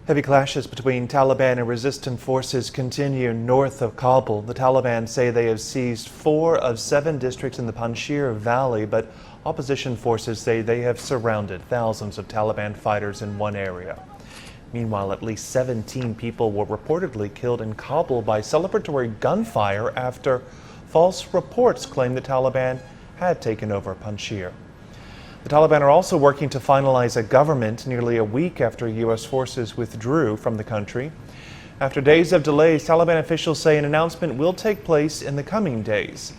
Heavy clashes between Taliban and resistant forces continue north of Kabul. The Taliban say they have seized 4 of 7 districts in the Panjshir Valley, but opposition forces say they have surrounded thousands of Taliban fighters in one area. Meanwhile, at least 17 people were reportedly killed in Kabul by celebratory gunfire after false reports claimed the Taliban had taken over Panjshir. The Taliban are also working to finalize a government nearly a week after U.S. forces withdrew from the country. After days of delays, Taliban officials say an announcement will take place in the coming days.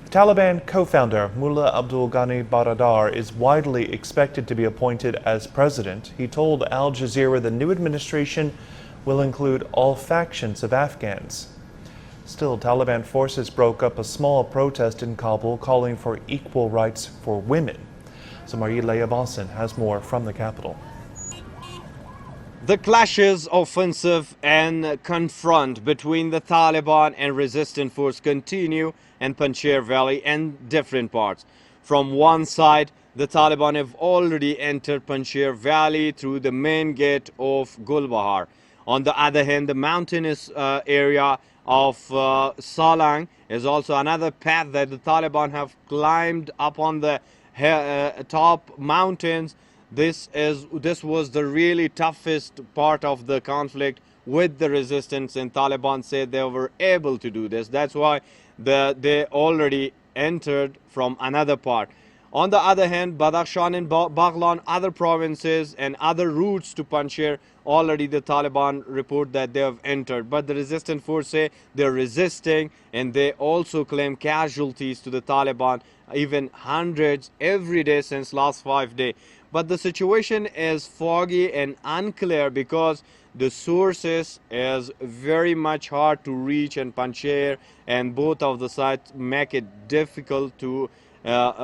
The Taliban co-founder Mullah Abdul Ghani Baradar is widely expected to be appointed as president. He told Al Jazeera the new administration will include all factions of Afghans. Still, Taliban forces broke up a small protest in Kabul calling for equal rights for women. Samari Leyabasan has more from the capital. The clashes, offensive and confront between the Taliban and resistant force continue in Panjshir Valley and different parts. From one side, the Taliban have already entered Panjshir Valley through the main gate of Gulbahar. On the other hand, the mountainous area of Salang is also another path that the Taliban have climbed up on the top mountains. This was the really toughest part of the conflict with the resistance, and Taliban said they were able to do this. That's why they already entered from another part. On the other hand, Badakhshan and Baghlan, other provinces and other routes to Panjshir, already the Taliban report that they have entered. But the resistant force say they're resisting, and they also claim casualties to the Taliban, even hundreds every day since last 5 days. But the situation is foggy and unclear because the sources is very much hard to reach in Panjshir, and both of the sides make it difficult to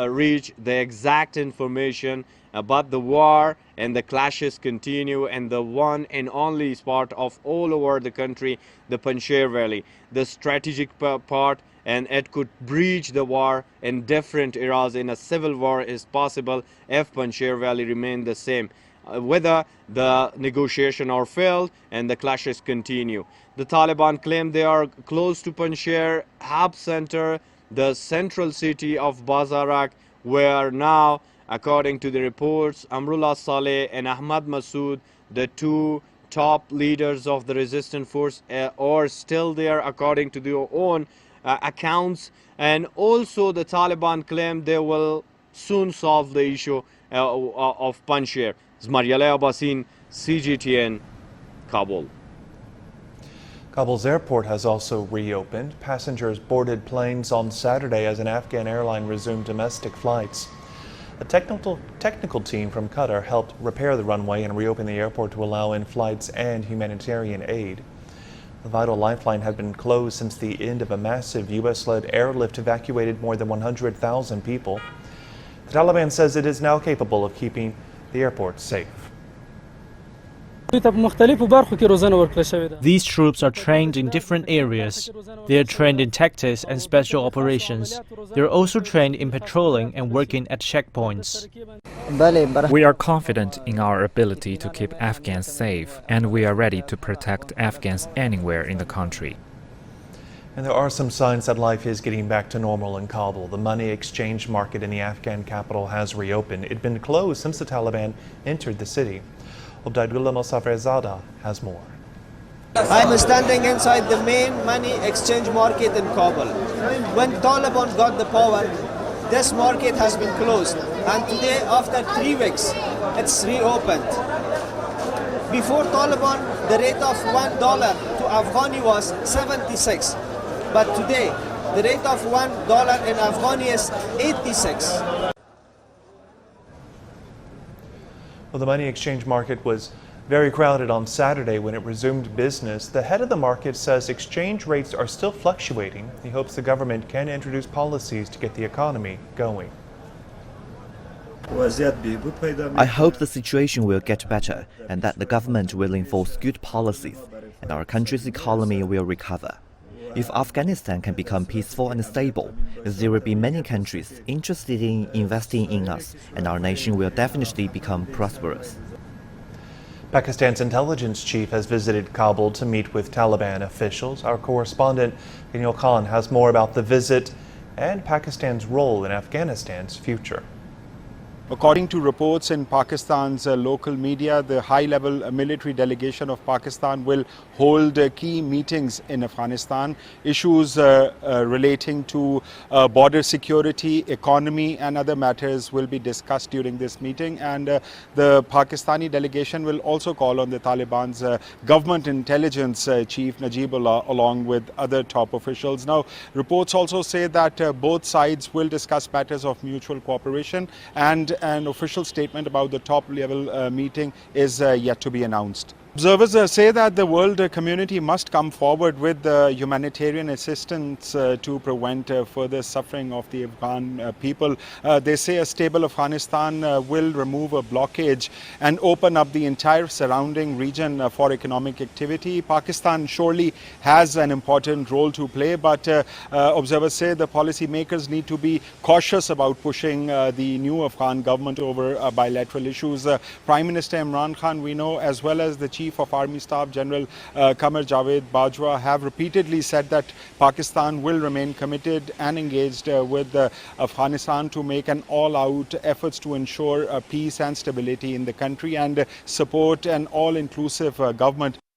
reach the exact information about the war, and the clashes continue, and the one and only spot of all over the country, the Panjshir Valley, the strategic part, and it could breach the war in different eras. In a civil war is possible if Panjshir Valley remain the same. Whether the negotiation are failed and the clashes continue. The Taliban claim they are close to Panjshir hub center, the central city of Bazarak, where now, according to the reports, Amrullah Saleh and Ahmad Masood, the 2 top leaders of the resistant force, are still there according to their own accounts. And also the Taliban claim they will soon solve the issue of Panjshir. Zmaryaleh Abbasin, CGTN, Kabul. Kabul's airport has also reopened. Passengers boarded planes on Saturday as an Afghan airline resumed domestic flights. A technical team from Qatar helped repair the runway and reopen the airport to allow in flights and humanitarian aid. The vital lifeline had been closed since the end of a massive U.S.-led airlift evacuated more than 100,000 people. The Taliban says it is now capable of keeping the airport safe. These troops are trained in different areas. They are trained in tactics and special operations. They are also trained in patrolling and working at checkpoints. We are confident in our ability to keep Afghans safe, and we are ready to protect Afghans anywhere in the country. And there are some signs that life is getting back to normal in Kabul. The money exchange market in the Afghan capital has reopened. It had been closed since the Taliban entered the city. Obdaidullah Mosaferzada has more. I'm standing inside the main money exchange market in Kabul. When Taliban got the power, this market has been closed, and today, after 3 weeks, it's reopened. Before Taliban, the rate of $1 to Afghani was 76, but today, the rate of $1 in Afghani is 86. Well, the money exchange market was very crowded on Saturday when it resumed business. The head of the market says exchange rates are still fluctuating. He hopes the government can introduce policies to get the economy going. I hope the situation will get better and that the government will enforce good policies and our country's economy will recover. If Afghanistan can become peaceful and stable, there will be many countries interested in investing in us, and our nation will definitely become prosperous. Pakistan's intelligence chief has visited Kabul to meet with Taliban officials. Our correspondent, Daniel Khan, has more about the visit and Pakistan's role in Afghanistan's future. According to reports in Pakistan's local media, the high-level military delegation of Pakistan will hold key meetings in Afghanistan. Issues relating to border security, economy and other matters will be discussed during this meeting. And the Pakistani delegation will also call on the Taliban's government intelligence chief Najibullah along with other top officials. Now, reports also say that both sides will discuss matters of mutual cooperation, and an official statement about the top-level meeting is yet to be announced. Observers say that the world community must come forward with humanitarian assistance to prevent further suffering of the Afghan people. They say a stable Afghanistan will remove a blockage and open up the entire surrounding region for economic activity. Pakistan surely has an important role to play, but observers say the policymakers need to be cautious about pushing the new Afghan government over bilateral issues. Prime Minister Imran Khan, we know, as well as the Chief of Army Staff General Qamar Javed Bajwa have repeatedly said that Pakistan will remain committed and engaged with Afghanistan to make an all-out efforts to ensure peace and stability in the country and support an all-inclusive government.